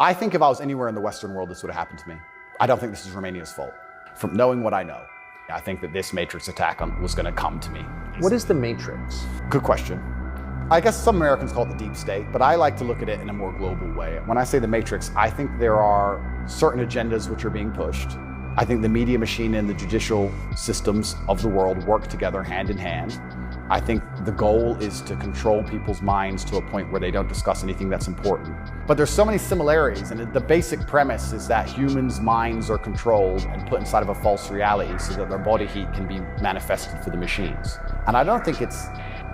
I think if I was anywhere in the Western world, this would have happened to me. I don't think this is Romania's fault. From knowing what I know, I think that this Matrix attack was going to come to me. What is the Matrix? Good question. I guess some Americans call it the deep state, but I like to look at it in a more global way. When I say the Matrix, I think there are certain agendas which are being pushed. I think the media machine and the judicial systems of the world work together hand in hand. I think the goal is to control people's minds to a point where they don't discuss anything that's important. But there's so many similarities, and the basic premise is that humans' minds are controlled and put inside of a false reality so that their body heat can be manifested for the machines. And I don't think it's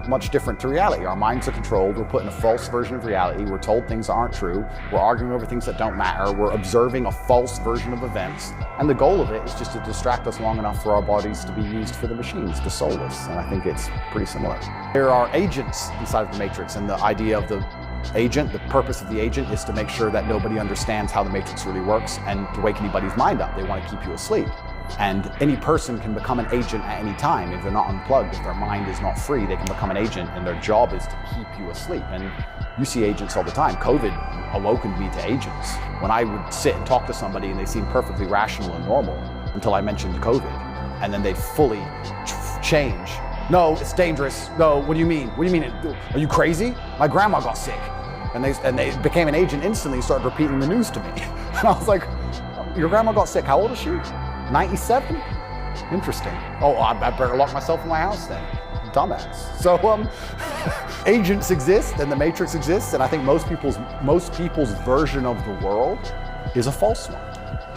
much different to reality. Our minds are controlled, we're put in a false version of reality, we're told things aren't true, we're arguing over things that don't matter, we're observing a false version of events, and the goal of it is just to distract us long enough for our bodies to be used for the machines, the soulless, and I think it's pretty similar. There are agents inside of the Matrix, and the idea of the agent, the purpose of the agent is to make sure that nobody understands how the Matrix really works and to wake anybody's mind up. They want to keep you asleep. And any person can become an agent at any time. If they're not unplugged, if their mind is not free, they can become an agent, and their job is to keep you asleep. And you see agents all the time. COVID awoken me to agents. When I would sit and talk to somebody and they seemed perfectly rational and normal until I mentioned COVID, and then they'd fully change. No, it's dangerous. No, what do you mean? What do you mean? Are you crazy? My grandma got sick. And they became an agent instantly and started repeating the news to me. And I was like, your grandma got sick. How old is she? 97? Interesting. Oh, I better lock myself in my house then. Dumbass. So agents exist and the Matrix exists, and I think most people's version of the world is a false one.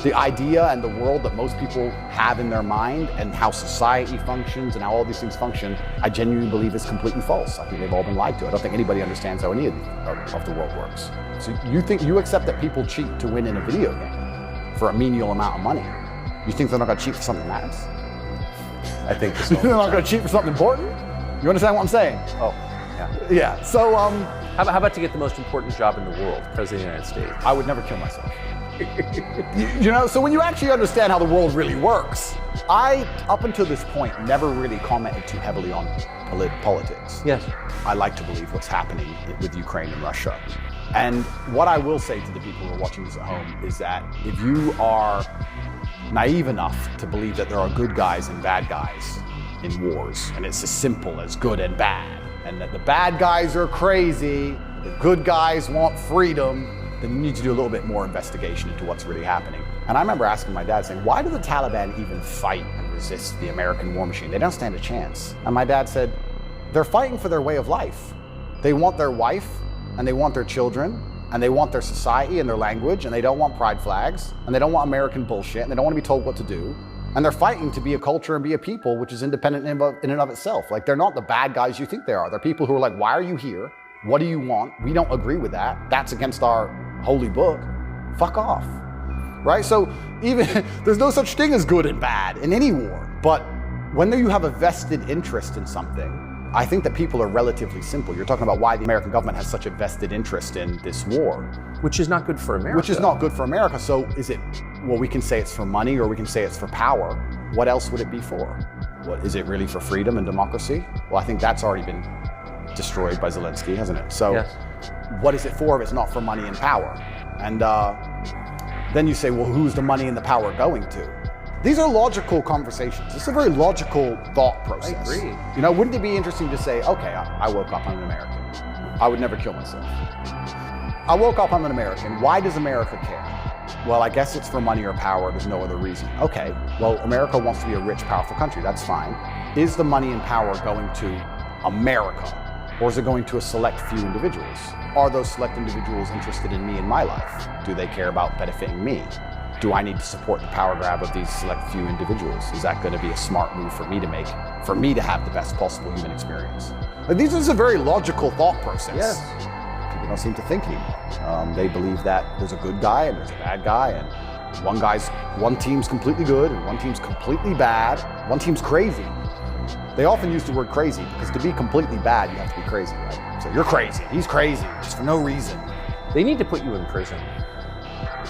The idea and the world that most people have in their mind and how society functions and how all these things function, I genuinely believe is completely false. I think they've all been lied to. I don't think anybody understands how any of the world works. So you accept that people cheat to win in a video game for a menial amount of money. You think they're not going to cheat for something that matters? I think this they're not going to cheat for something important? You understand what I'm saying? Oh, yeah. Yeah, so how about to get the most important job in the world, President of the United States? I would never kill myself. You know, so when you actually understand how the world really works, I, up until this point, never really commented too heavily on politics. Yes. I like to believe what's happening with Ukraine and Russia. And what I will say to the people who are watching this at home is that if you are naive enough to believe that there are good guys and bad guys in wars, and it's as simple as good and bad, and that the bad guys are crazy, the good guys want freedom, then you need to do a little bit more investigation into what's really happening. And I remember asking my dad, saying, why do the Taliban even fight and resist the American war machine? They don't stand a chance. And my dad said, they're fighting for their way of life. They want their wife, and they want their children, and they want their society and their language, and they don't want pride flags, and they don't want American bullshit, and they don't want to be told what to do. And they're fighting to be a culture and be a people which is independent in and of itself. Like, they're not the bad guys you think they are. They're people who are like, why are you here? What do you want? We don't agree with that. That's against our holy book. Fuck off, right? So even, there's no such thing as good and bad in any war. But when you have a vested interest in something, I think that people are relatively simple. You're talking about why the American government has such a vested interest in this war. Which is not good for America. Which is not good for America. So is it, well, we can say it's for money or we can say it's for power. What else would it be for? What, is it really for freedom and democracy? Well, I think that's already been destroyed by Zelensky, hasn't it? So yes. What is it for if it's not for money and power? And then you say, well, who's the money and the power going to? These are logical conversations. It's a very logical thought process. I agree. You know, wouldn't it be interesting to say, okay, I woke up, I'm an American. I would never kill myself. I woke up, I'm an American. Why does America care? Well, I guess it's for money or power. There's no other reason. Okay, well, America wants to be a rich, powerful country. That's fine. Is the money and power going to America? Or is it going to a select few individuals? Are those select individuals interested in me and my life? Do they care about benefiting me? Do I need to support the power grab of these select few individuals? Is that going to be a smart move for me to make, for me to have the best possible human experience? But this is a very logical thought process. Yes. People don't seem to think anymore. They believe that there's a good guy and there's a bad guy, and one team's completely good and one team's completely bad. One team's crazy. They often use the word crazy because to be completely bad, you have to be crazy, right? So you're crazy, he's crazy, just for no reason. They need to put you in prison.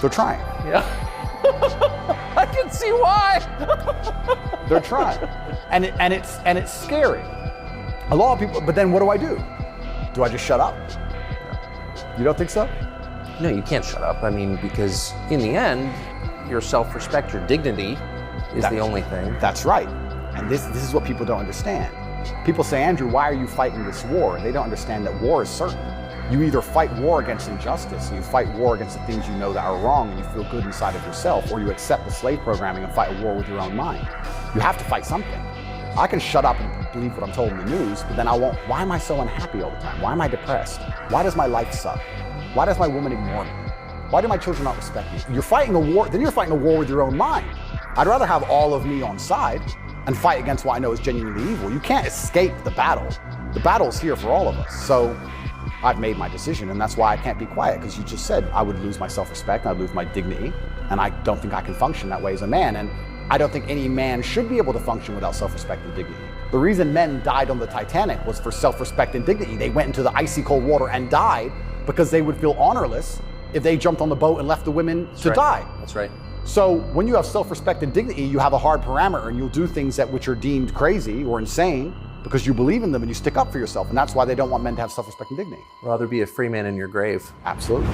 They're trying. Yeah. I can see why. They're trying, and it's scary. A lot of people. But then what do? Do I just shut up? You don't think so? No, you can't shut up. I mean, because in the end, your self-respect, your dignity is the only thing. That's right. And this is what people don't understand. People say, Andrew, why are you fighting this war? They don't understand that war is certain. You either fight war against injustice, and you fight war against the things you know that are wrong and you feel good inside of yourself, or you accept the slave programming and fight a war with your own mind. You have to fight something. I can shut up and believe what I'm told in the news, but then I won't. Why am I so unhappy all the time? Why am I depressed? Why does my life suck? Why does my woman ignore me? Why do my children not respect me? You're fighting a war, then you're fighting a war with your own mind. I'd rather have all of me on side and fight against what I know is genuinely evil. You can't escape the battle. The battle's here for all of us. So I've made my decision, and that's why I can't be quiet, because you just said I would lose my self-respect, I'd lose my dignity, and I don't think I can function that way as a man. And I don't think any man should be able to function without self-respect and dignity. The reason men died on the Titanic was for self-respect and dignity. They went into the icy cold water and died because they would feel honorless if they jumped on the boat and left the women to die. That's right. So when you have self-respect and dignity, you have a hard parameter, and you'll do things which are deemed crazy or insane because you believe in them and you stick up for yourself. And that's why they don't want men to have self-respect and dignity. Rather be a free man in your grave. Absolutely.